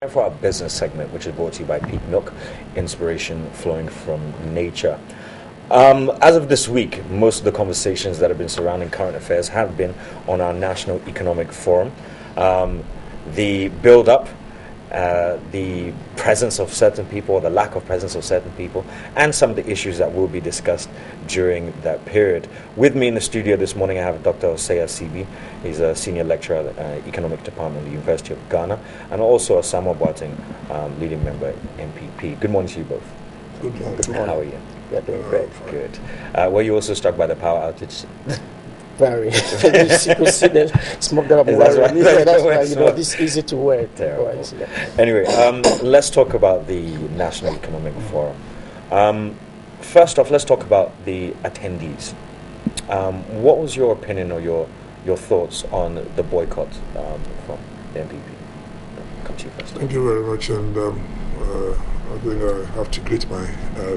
Time for our business segment, which is brought to you by Peak Milk, inspiration flowing from nature. As of this week, most of the conversations that have been surrounding current affairs have been on our National Economic Forum. The build-up, the presence of certain people, or the lack of presence of certain people, and some of the issues that will be discussed during that period. With me in the studio this morning, I have Dr. Asamoah CB. He's a senior lecturer at the Economic Department at the University of Ghana, and also Asamoah Boateng, leading member at MPP. Good morning to you both. Good morning. Good morning. How are you? Yeah, doing great. Good. Were you also struck by the power outage? Very. You could see the smoke that that's why this is easy to wear. Anyway, let's talk about the National Economic Forum. First off, let's talk about the attendees. What was your opinion or your thoughts on the boycott from the MPP? Come to you first. Thank you very much, and I think I have to greet my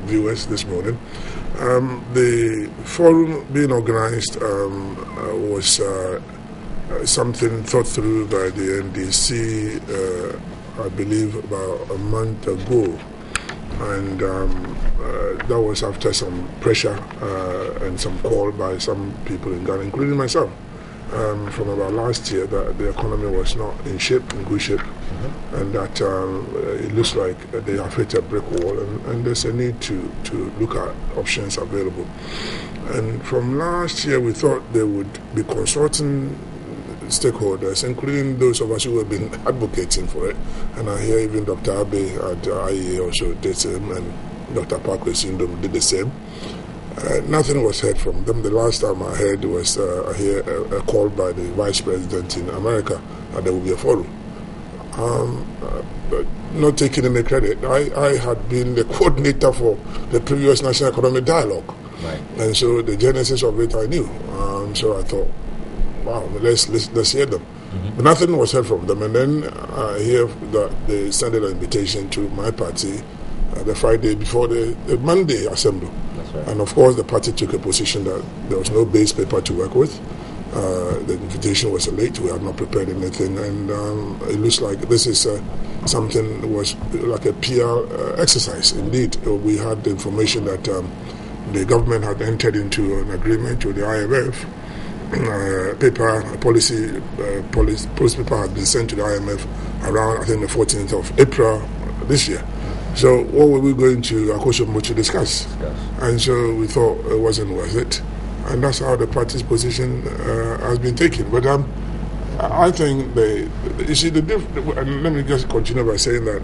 viewers this morning. The forum being organized was something thought through by the NDC, I believe, about a month ago. And that was after some pressure and some call by some people in Ghana, including myself, from about last year, that the economy was not in good shape, and that it looks like they have hit a brick wall, and there's a need to look at options available. And from last year, we thought they would be consulting stakeholders, including those of us who have been advocating for it. And I hear even Dr. Abe at IEA also did the same, and Dr. Parkway Sindom did the same. Nothing was heard from them. The last time I heard was I hear a call by the Vice President in America that there will be a forum. Not taking any credit, I had been the coordinator for the previous National Economic Dialogue. Right. And so the genesis of it I knew. So I thought, wow, let's hear them. But nothing was heard from them. And then I hear that they sent an invitation to my party the Friday before the Monday assembly. That's right. And of course, the party took a position that there was no base paper to work with. The invitation was late. We had not prepared anything. And it looks like this is something that was like a PR exercise. Indeed, we had the information that the government had entered into an agreement with the IMF. Policy paper had been sent to the IMF around, I think, the 14th of April this year. So what were we going to Akoshomo to discuss? And so we thought it wasn't worth it. And that's how the party's position has been taken. But I think you see, and let me just continue by saying that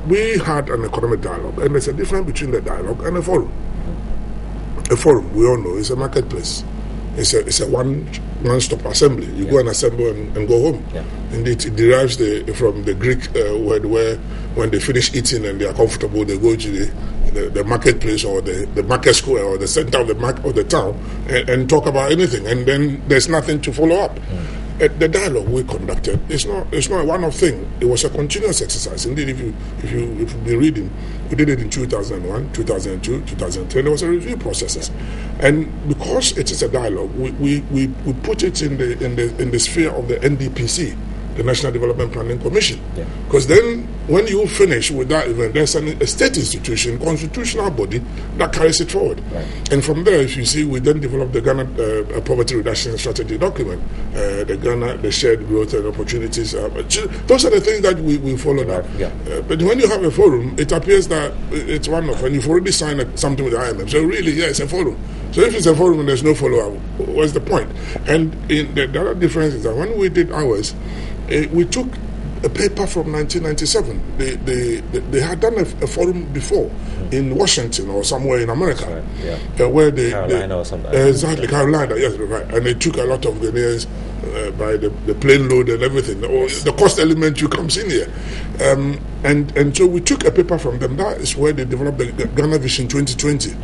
we had an economic dialogue, and there's a difference between the dialogue and a forum. A forum, we all know, is a marketplace. It's a one-stop assembly. You go and assemble and go home. Yeah. Indeed, it derives from the Greek word where when they finish eating and they are comfortable, they go to the marketplace or the market square or the center of the town and talk about anything, and then there's nothing to follow up. The dialogue we conducted, it's not a one-off thing. It was a continuous exercise. Indeed, if you've been reading, we did it in 2001, 2002, 2010. There was a review process, and because it is a dialogue, we put it in the sphere of the NDPC, the National Development Planning Commission. Because then, when you finish with that event, there's a state institution, constitutional body that carries it forward. Right. And from there, if you see, we then developed the Ghana Poverty Reduction Strategy document, the Shared Growth and Opportunities. Those are the things that we followed up. But when you have a forum, it appears that it's one-off, and you've already signed something with the IMF. So really, it's a forum. So if it's a forum and there's no follow-up, what's the point? And the other difference is that when we did ours, we took a paper from 1997. They had done a forum before in Washington or somewhere in America, where Carolina or something. Exactly, Carolina. Yes, right. And they took a lot of Ghanaians by the plane load and everything. Or the cost element comes in here, and so we took a paper from them. That is where they developed the Ghana Vision 2020.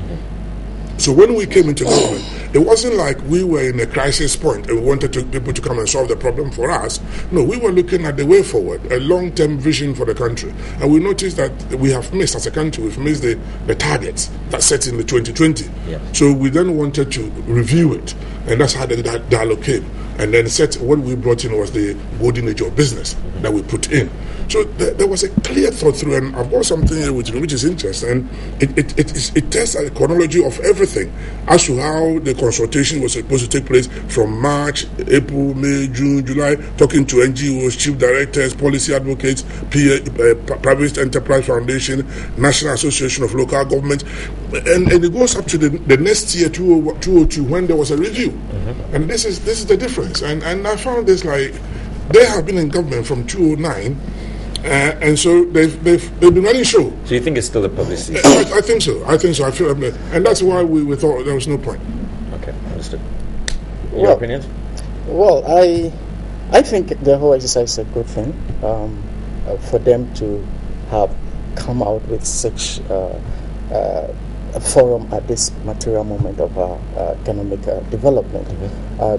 So when we came into government, it wasn't like we were in a crisis point and we wanted people to come and solve the problem for us. No, we were looking at the way forward, a long-term vision for the country. And we noticed that we have missed, as a country, we've missed the targets that set in the 2020. So we then wanted to review it, and that's how the dialogue came. And then what we brought in was the golden age of business that we put in. So there was a clear thought through, and I've got something here which is interesting, and it tells a chronology of everything as to how the consultation was supposed to take place from March, April, May, June, July, talking to NGOs, chief directors, policy advocates, Private Enterprise Foundation, National Association of Local Governments, and it goes up to the next year, 2002, when there was a review. And this is the difference. And I found this like, they have been in government from 2009, and so they've been running show. So you think it's still a publicity? I think so. I feel, and that's why we thought there was no point. Okay, understood. Your opinions? Well, I think the whole exercise is a good thing for them to have come out with such a forum at this material moment of our economic development,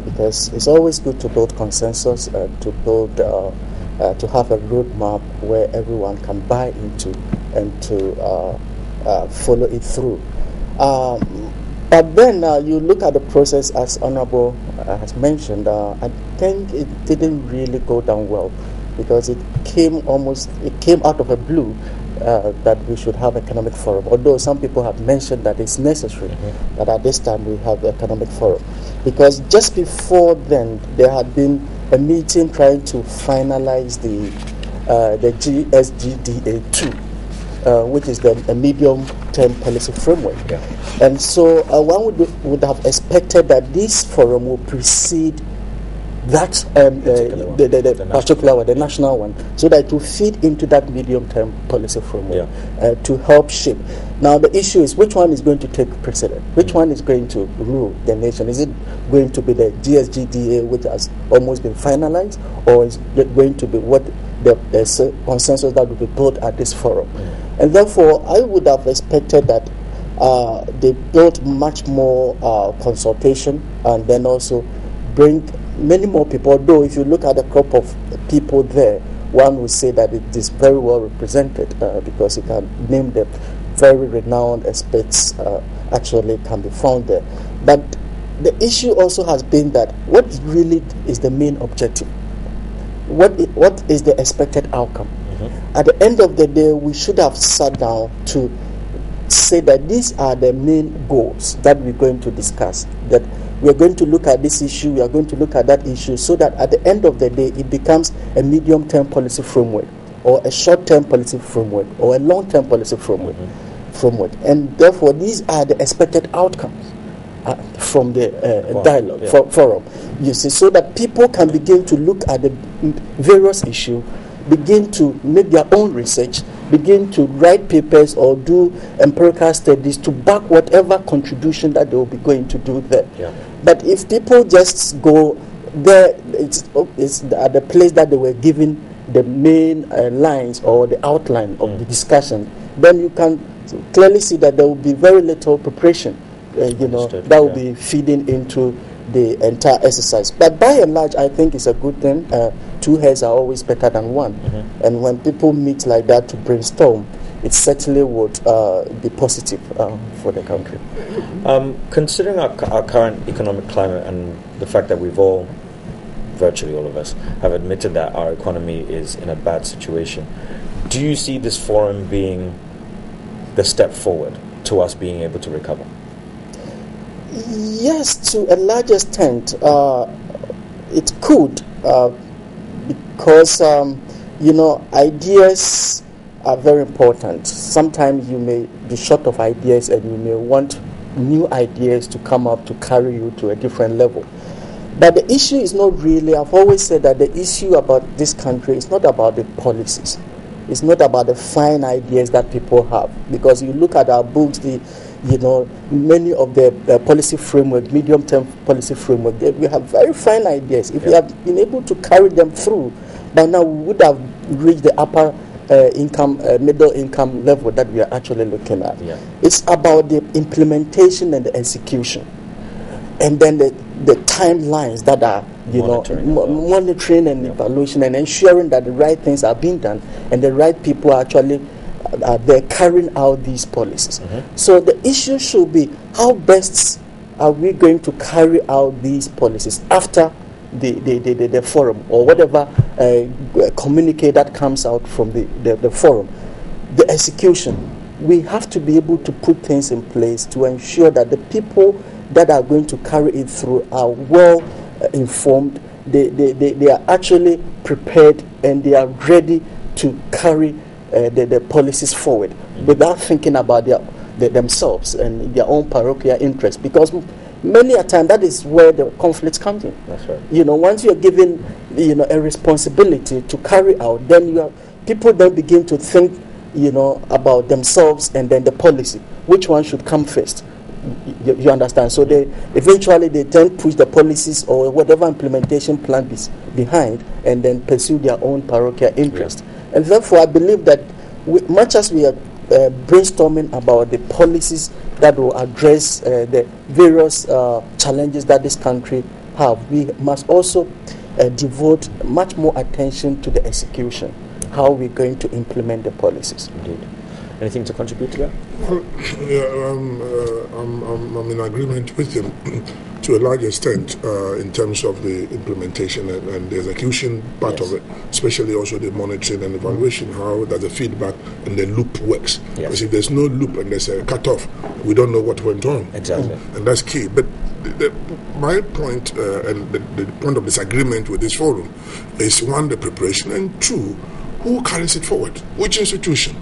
because it's always good to build consensus, to build, to have a roadmap where everyone can buy into and to follow it through. But then you look at the process, as Honorable has mentioned, I think it didn't really go down well, because it came out of a blue that we should have economic forum. Although some people have mentioned that it's necessary that at this time we have the economic forum, because just before then there had been a meeting trying to finalize the GSGDA 2, which is the medium-term policy framework. And so one would have expected that this forum will precede that the particular one, the national one, so that it will feed into that medium-term policy framework to help shape. Now the issue is, which one is going to take precedent? Which one is going to rule the nation? Is it going to be the GSGDA, which has almost been finalized, or is it going to be what the consensus that will be built at this forum? And therefore, I would have expected that they built much more consultation, and then also bring many more people. Although if you look at the crop of people there, one would say that it is very well represented, because you can name the very renowned experts actually can be found there. But the issue also has been that what really is the main objective? What is the expected outcome? At the end of the day, we should have sat down to say that these are the main goals that we're going to discuss, that we are going to look at this issue, we are going to look at that issue, so that at the end of the day it becomes a medium-term policy framework, or a short-term policy framework, or a long-term policy framework. And therefore these are the expected outcomes from the dialogue forum, you see, so that people can begin to look at the various issues, begin to make their own research, begin to write papers or do empirical studies to back whatever contribution that they will be going to do there. But if people just go there, it's at the place that they were given the main lines or the outline of the discussion, then you can clearly see that there will be very little preparation, that will be feeding into the entire exercise. But by and large, I think it's a good thing. Two heads are always better than one. And when people meet like that to brainstorm, it certainly would be positive for the country. Considering our current economic climate and the fact that we've all, virtually all of us, have admitted that our economy is in a bad situation, do you see this forum being the step forward to us being able to recover? Yes, to a large extent, it could, because ideas are very important. Sometimes you may be short of ideas, and you may want new ideas to come up to carry you to a different level. But the issue is not really, I've always said that the issue about this country is not about the policies. It's not about the fine ideas that people have. Because you look at our books, many of the policy framework, medium-term policy framework, we have very fine ideas. If we have been able to carry them through, by now we would have reached the upper middle income level that we are actually looking at. It's about the implementation and the execution, and then the timelines that are monitoring and evaluation, and ensuring that the right things are being done and the right people are actually they're carrying out these policies. So the issue should be, how best are we going to carry out these policies after the forum, or whatever communique that comes out from the forum, the execution, we have to be able to put things in place to ensure that the people that are going to carry it through are well informed. They are actually prepared, and they are ready to carry the policies forward without thinking about themselves and their own parochial interests, because many a time that is where the conflicts come in. That's right. Once you're given a responsibility to carry out, then people then begin to think about themselves and then the policy, which one should come first. You understand? So they eventually tend to push the policies or whatever implementation plan is behind, and then pursue their own parochial interest. Yeah. And therefore, I believe that much as we are brainstorming about the policies that will address the various challenges that this country have, we must also devote much more attention to the execution, how we're going to implement the policies. Indeed. Anything to contribute to that? Well, yeah, I'm in agreement with him to a large extent in terms of the implementation and the execution part of it, especially also the monitoring and evaluation, how that the feedback and the loop works. Yes. Because if there's no loop and there's a cut-off, we don't know what went on. Exactly. And that's key. But my point and the point of disagreement with this forum is, one, the preparation, and two, who carries it forward? Which institution?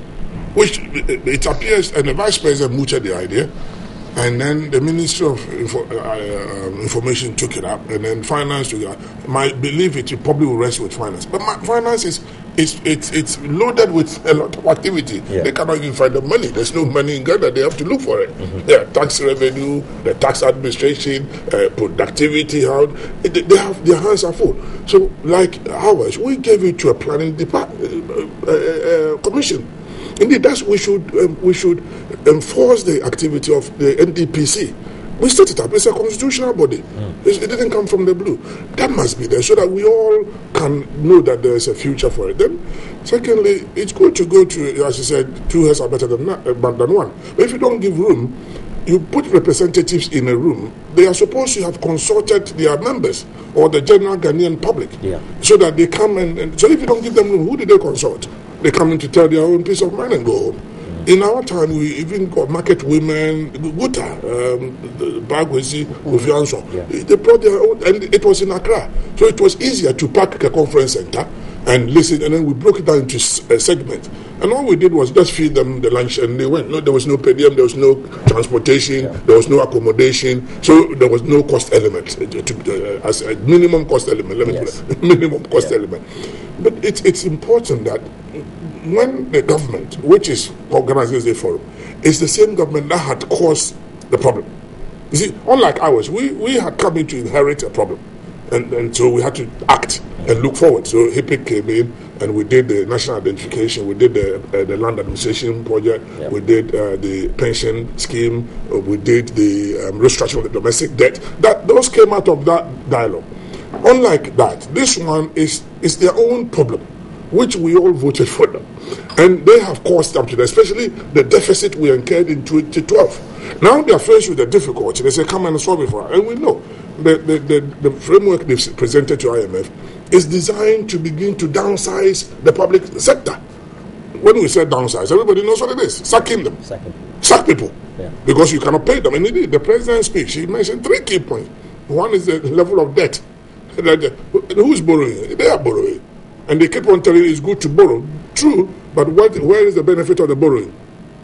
Which it appears, and the vice president mooted the idea, and then the Ministry of Information took it up, and then finance took it up. My belief it probably will rest with finance, but finance it's loaded with a lot of activity. Yeah. They cannot even find the money. There's no money in Ghana. They have to look for it. Mm-hmm. Yeah, tax revenue, the tax administration, productivity. How they have their hands are full. So, like ours, we gave it to a planning commission. Indeed, that's we should enforce the activity of the NDPC. We set it up. It's a constitutional body. It didn't come from the blue. That must be there so that we all can know that there is a future for it. Then, secondly, it's good to go to, as you said, 2 heads are better than one. But if you don't give room, you put representatives in a room, they are supposed to have consulted their members or the general Ghanaian public, so that they come and so if you don't give them room, who did they consult? They come in to tell their own peace of mind and go home. In our time, we even got market women, Guta, Bagwezi, Ufianso. They brought their own, and it was in Accra. So it was easier to pack a conference center and listen, and then we broke it down into segments. And all we did was just feed them the lunch, and they went. No, there was no per diem, there was no transportation, there was no accommodation, so there was no cost element, as a minimum cost element, minimum cost element. But it's important that when the government, which is organizing the forum, is the same government that had caused the problem. You see, unlike ours, we had come in to inherit a problem. And so we had to act and look forward. So HIPIC came in, and we did the national identification, we did the land administration project, we did the pension scheme, we did the restructuring of the domestic debt. Those came out of that dialogue. Unlike that, this one is their own problem, which we all voted for them. And they have caused up to that, especially the deficit we incurred in 2012. Now they are faced with the difficulty. They say, come and solve it for us. And we know the framework they've presented to IMF is designed to begin to downsize the public sector. When we say downsize, everybody knows what it is. Sacking them. Sack people. Yeah. Because you cannot pay them. And indeed, the president's speech, he mentioned 3 key points. One is the level of debt. Who's borrowing? They are borrowing. And they keep on telling you it's good to borrow. True, but where is the benefit of the borrowing?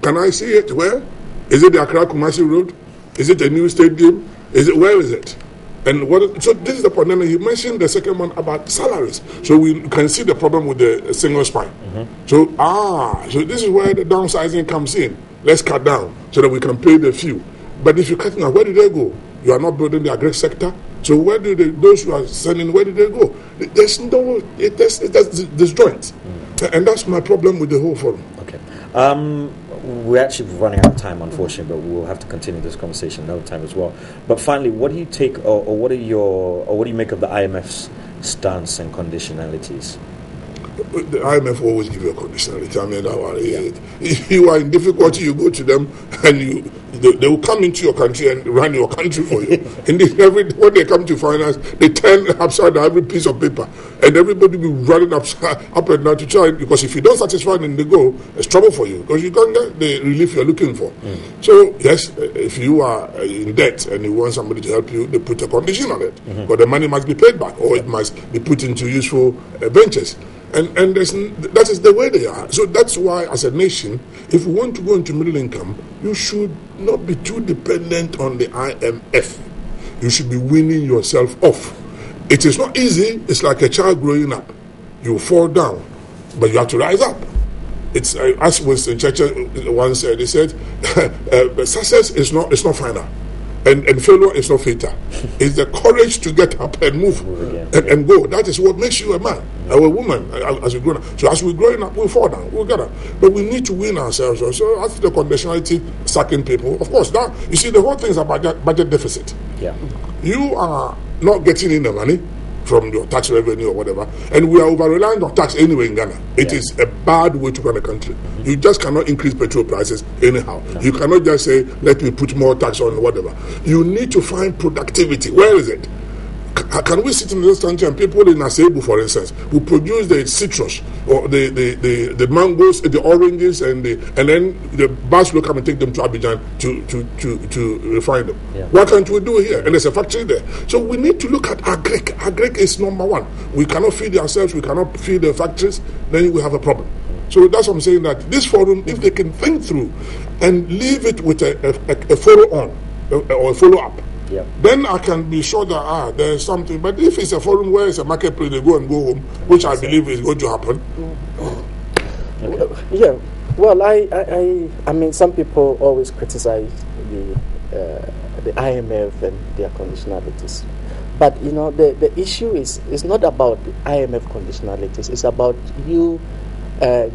Can I see it? Where? Is it the Accra Kumasi Road? Is it a new stadium? Where is it? And so this is the point. And he mentioned the second one about salaries. So we can see the problem with the single spine. Mm-hmm. So this is where the downsizing comes in. Let's cut down so that we can pay the few. But if you cut down, where do they go? You are not building the agri sector. So where do those who are sending, where do they go? There's disjoint. And that's my problem with the whole forum. Okay. We're actually running out of time, unfortunately, but we'll have to continue this conversation another time as well. But finally, what do you take, or what do you make of the IMF's stance and conditionalities? The IMF always give you a conditionality. I mean, if you are in difficulty, you go to them and they will come into your country and run your country for you. When they come to finance, they turn upside down every piece of paper, and everybody will be running up and down to try. Because if you don't satisfy them, they go, it's trouble for you because you can't get the relief you're looking for. So yes, if you are in debt and you want somebody to help you, they put a condition on it. But the money must be paid back, or it must be put into useful ventures. And that is the way they are. So that's why, as a nation, if we want to go into middle income, you should not be too dependent on the IMF. You should be weaning yourself off. It is not easy. It's like a child growing up. You fall down, but you have to rise up. It's as Winston Churchill once said. He said, "Success is not final. And failure is not fatal. It's the courage to get up and move and go. That is what makes you a man or a woman as we grow up. So as we're growing up, we'll fall down. We'll get up. But we need to win ourselves also. As the conditionality sacking people, of course, now, you see, the whole thing is about budget deficit. Yeah. You are not getting in the money from your tax revenue or whatever, and we are over-reliant on tax anyway in Ghana. It is a bad way to run a country. You just cannot increase petrol prices anyhow. You cannot just say, let me put more tax on whatever. You need to find productivity. Where is it? Can we sit in this country and people in Asamoah, for instance, who produce the citrus or the mangoes, the oranges, and then the bus will come and take them to Abidjan to refine them. Yeah. What can't we do here? And there's a factory there. So we need to look at agric. Agric is number one. We cannot feed ourselves. We cannot feed the factories. Then we have a problem. So that's what I'm saying, that this forum, if they can think through and leave it with a follow-on or a follow-up, then I can be sure that there's something. But if it's a forum where it's a marketplace, they go and go home, which I believe is going to happen. Yeah. Well, I mean, some people always criticize the IMF and their conditionalities. But you know, the issue is not about the IMF conditionalities. It's about you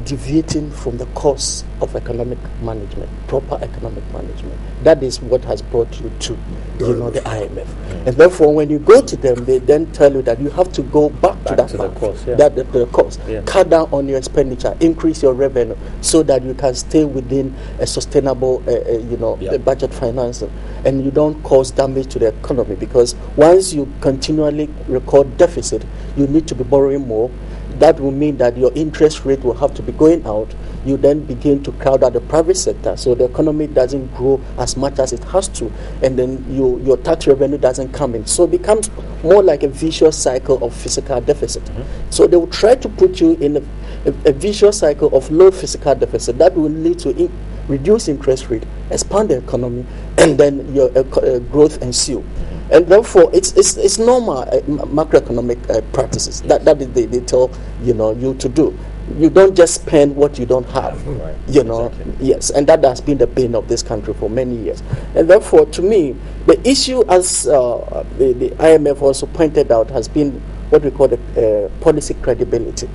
deviating from the course of economic management, proper economic management. That is what has brought you to, the IMF. And therefore, when you go to them, they then tell you that you have to go back to the course. The course. Yeah. Cut down on your expenditure, increase your revenue, so that you can stay within a sustainable, budget financing, and you don't cause damage to the economy. Because once you continually record deficit, you need to be borrowing more. That will mean that your interest rate will have to be going out. You then begin to crowd out the private sector, so the economy doesn't grow as much as it has to, and then your tax revenue doesn't come in. So it becomes more like a vicious cycle of fiscal deficit. So they will try to put you in a vicious cycle of low fiscal deficit that will lead to reduce interest rate, expand the economy, and then your growth ensue. And therefore, it's normal macroeconomic practices that they tell you to do. You don't just spend what you don't have, Exactly. Yes, and that has been the bane of this country for many years. And therefore, to me, the issue, as the IMF also pointed out, has been what we call the policy credibility.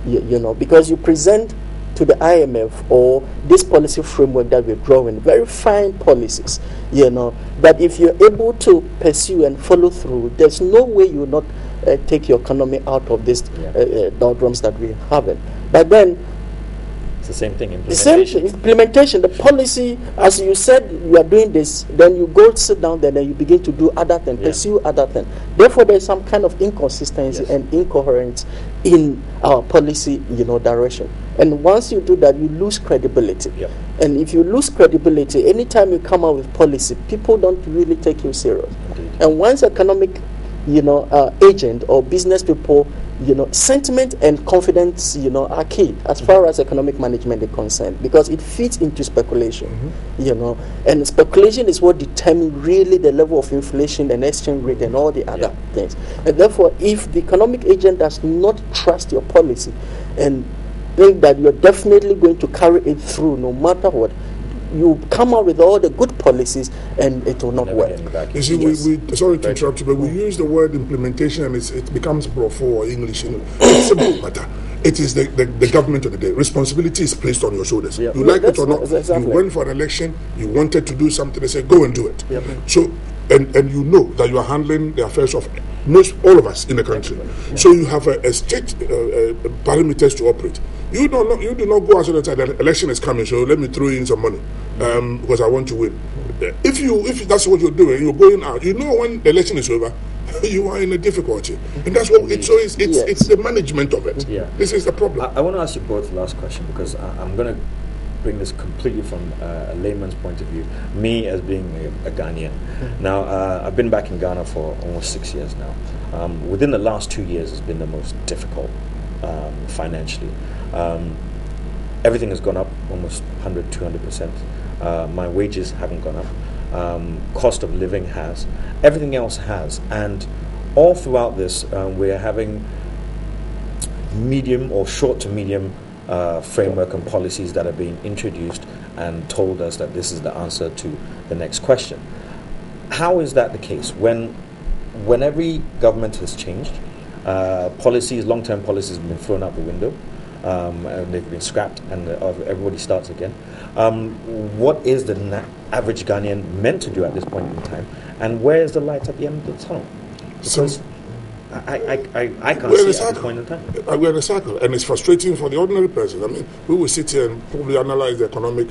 Because you present to the IMF or this policy framework that we're drawing, very fine policies, that if you're able to pursue and follow through, there's no way you will not take your economy out of this doldrums that we're having. But then it's the same thing, implementation, the policy, as you said, you are doing this, then you go sit down there and you begin to do other things, pursue other things. Therefore, there's some kind of inconsistency and incoherence in our policy, direction. And once you do that, you lose credibility. And if you lose credibility, anytime you come out with policy, people don't really take you serious. Indeed. And once economic, agent or business people, sentiment and confidence, are key as far as economic management is concerned, because it fits into speculation, and speculation is what determines really the level of inflation and exchange rate and all the other things. And therefore, if the economic agent does not trust your policy and think that you're definitely going to carry it through no matter what, you come out with all the good policies and it will not work. You see, we sorry to interrupt you, but we use the word implementation and it becomes brofo or English. It's a simple matter. It is the government of the day. Responsibility is placed on your shoulders. You like it or not. Exactly. You went for an election, you wanted to do something, they say, go and do it. So, and you know that you are handling the affairs of all of us in the country. So you have a state parameters to operate. You do not go outside the time that election is coming, so let me throw in some money because I want to win. If that's what you're doing, you're going out. You know when the election is over, you are in a difficulty, and that's what it's the management of it. Yeah. This is the problem. I want to ask you both the last question because I'm going to bring this completely from a layman's point of view. Me as being a Ghanaian. Now, I've been back in Ghana for almost 6 years now. Within the last 2 years, it's been the most difficult financially. Everything has gone up almost 100-200%. My wages haven't gone up. Cost of living has. Everything else has. And all throughout this, we're having medium or short to medium framework and policies that are being introduced and told us that this is the answer to the next question. How is that the case? When every government has changed, policies, long-term policies have been thrown out the window, and they've been scrapped, and everybody starts again. What is the average Ghanaian meant to do at this point in time, and where is the light at the end of the tunnel? Because I can't see it at this point in time. We're in a cycle, and it's frustrating for the ordinary person. I mean, we will sit here and probably analyze the economic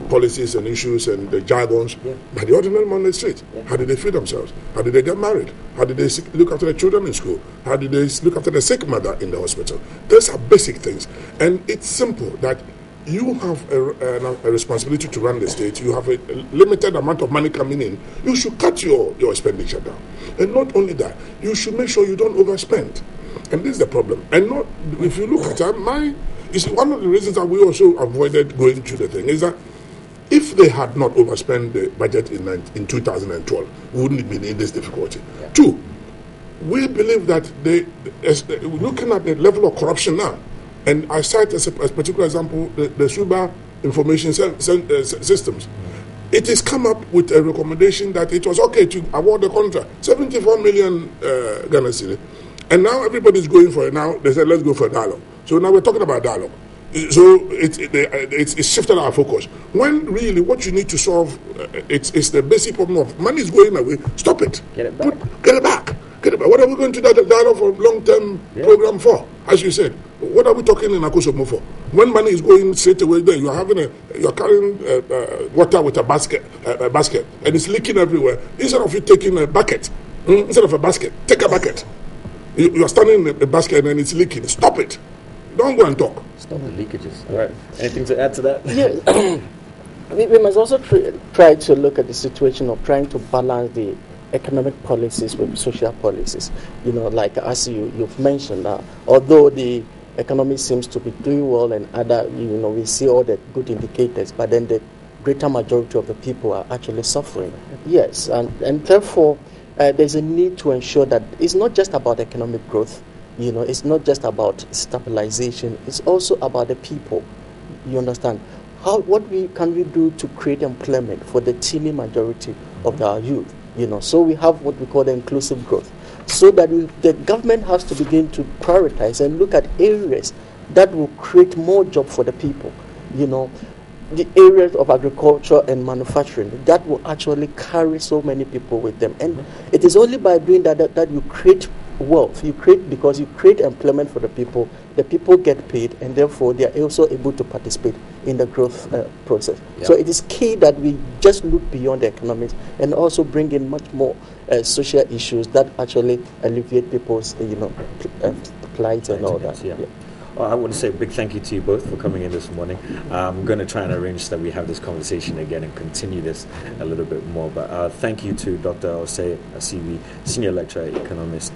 policies and issues and the jargons, but the ordinary man on the street, how did they feed themselves? How did they get married? How did they look after the children in school? How did they look after the sick mother in the hospital? Those are basic things, and it's simple that you have a responsibility to run the state. You have a limited amount of money coming in. You should cut your expenditure down. And not only that, you should make sure you don't overspend. And this is the problem. And not, if you look at it, one of the reasons that we also avoided going to the thing is that if they had not overspent the budget in 2012, we wouldn't be in this difficulty. Yeah. Two, we believe that looking at the level of corruption now, and I cite as a particular example the Suba information systems. It has come up with a recommendation that it was okay to award the contract, 74 million Ghana cedi. And now everybody's going for it. Now they said, let's go for a dialogue. So now we're talking about dialogue. So it's shifted our focus. When really what you need to solve, it's the basic problem of money is going away. Stop it. Get it back. Get it back. What are we going to dialogue for long-term program for? As you said, what are we talking in Akosomo for? When money is going straight away there, you're carrying water with a basket, and it's leaking everywhere. Instead of you taking a bucket, instead of a basket, take a bucket. You are standing in a basket and it's leaking. Stop it. Don't go and talk. Stop the leakages. All right. Anything to add to that? Yeah. we must also try to look at the situation of trying to balance the economic policies with social policies. Like as you've mentioned, although the economy seems to be doing well and other, we see all the good indicators, but then the greater majority of the people are actually suffering. Yes, and therefore there's a need to ensure that it's not just about economic growth. It's not just about stabilization. It's also about the people. You understand? What can we do to create employment for the teeny majority of our youth? So we have what we call the inclusive growth. So that the government has to begin to prioritize and look at areas that will create more jobs for the people. The areas of agriculture and manufacturing that will actually carry so many people with them. And it is only by doing that you create wealth. Because you create employment for the people get paid, and therefore they are also able to participate in the growth process. Yeah. So it is key that we just look beyond the economics and also bring in much more social issues that actually alleviate people's plight and all that. Yeah. Well, I want to say a big thank you to you both for coming in this morning. I'm going to try and arrange that we have this conversation again and continue this a little bit more. But thank you to Dr. Osei Asiwi, Senior Lecturer, Economics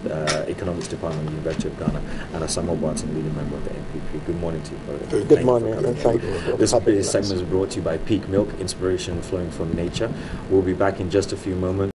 Department, University of Ghana, and Asamoah Boateng, leading member of the NPP. Good morning to you both. Good morning. And thank you. This segment is brought to you by Peak Milk, inspiration flowing from nature. We'll be back in just a few moments.